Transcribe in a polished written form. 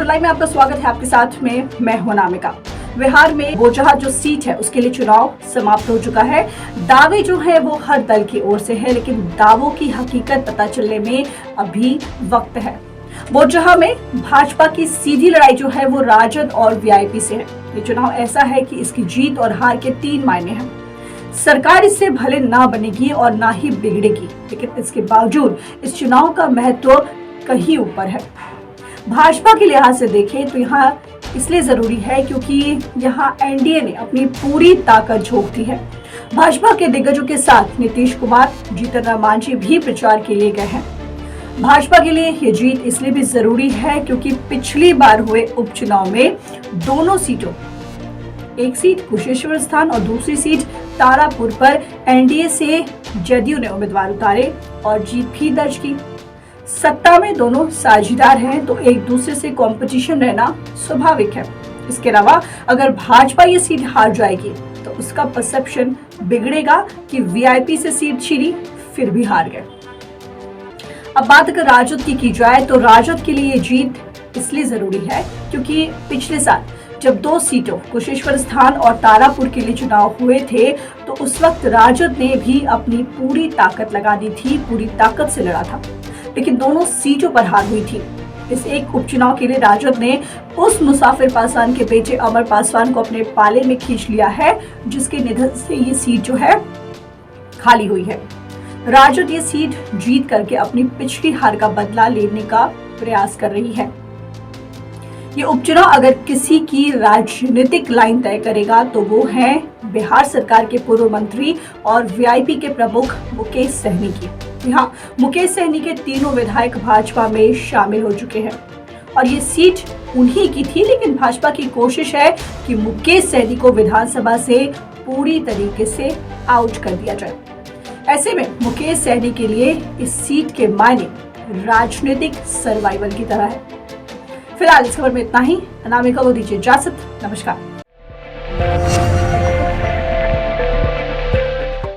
Live में आपका स्वागत है। आपके साथ में मैं हूं अनामिका। बिहार में बोचहा जो सीट है उसके लिए चुनाव समाप्त हो चुका है। दावे जो है वो हर दल की ओर से है, लेकिन दावों की हकीकत पता चलने में अभी वक्त है। बोचहा में भाजपा की सीधी लड़ाई जो है वो राजद और वीआईपी से है। ये चुनाव ऐसा है कि इसकी जीत और हार के 3 मायने हैं। सरकार इससे भले ना बनेगी और ना ही बिगड़ेगी, लेकिन इसके बावजूद इस चुनाव का महत्व कहीं ऊपर है। भाजपा के लिहाज से देखें तो यहाँ इसलिए जरूरी है क्योंकि यहाँ एनडीए ने अपनी पूरी ताकत झोंक दी है। भाजपा के दिग्गजों के साथ नीतीश कुमार, जीतन राम मांझी भी प्रचार के लिए गए हैं। भाजपा के लिए ये जीत इसलिए भी जरूरी है क्योंकि पिछली बार हुए उपचुनाव में दोनों सीटों, एक सीट कुशेश्वर स्थान और दूसरी सीट तारापुर पर एनडीए से जदयू ने उम्मीदवार उतारे और जीत भी दर्ज की। सत्ता में दोनों साझेदार हैं तो एक दूसरे से कंपटीशन रहना स्वाभाविक है। इसके अलावा अगर भाजपा ये सीट हार जाएगी तो उसका परसेप्शन बिगड़ेगा कि वीआईपी से सीट छिनी फिर भी हार गए। अब बात अगर राजद की जाए तो राजद के लिए ये जीत इसलिए जरूरी है क्योंकि पिछले साल जब 2 सीटों कुशेश्वर स्थान और तारापुर के लिए चुनाव हुए थे तो उस वक्त राजद ने भी अपनी पूरी ताकत लगा दी थी, पूरी ताकत से लड़ा था, लेकिन दोनों सीटों पर हार हुई थी। इस एक उपचुनाव के लिए राजद ने उस मुसाफिर पासवान के बेटे अमर पासवान को अपने पाले में खींच लिया है, जिसके निधन से ये सीट जो है खाली हुई है। राजद ये सीट जीत करके अपनी पिछली हार का बदला लेने का प्रयास कर रही है। ये उपचुनाव अगर किसी की राजनीतिक लाइन तय करेगा तो वो है बिहार सरकार के पूर्व मंत्री और वीआईपी के प्रमुख मुकेश सहनी की। यहाँ मुकेश सहनी के 3 विधायक भाजपा में शामिल हो चुके हैं और ये सीट उन्हीं की थी, लेकिन भाजपा की कोशिश है कि मुकेश सहनी को विधानसभा से पूरी तरीके से आउट कर दिया जाए। ऐसे में मुकेश सहनी के लिए इस सीट के मायने राजनीतिक सर्वाइवल की तरह है। फिलहाल इस खबर में इतना ही। अनामिका को दीजिए इजाजत। नमस्कार।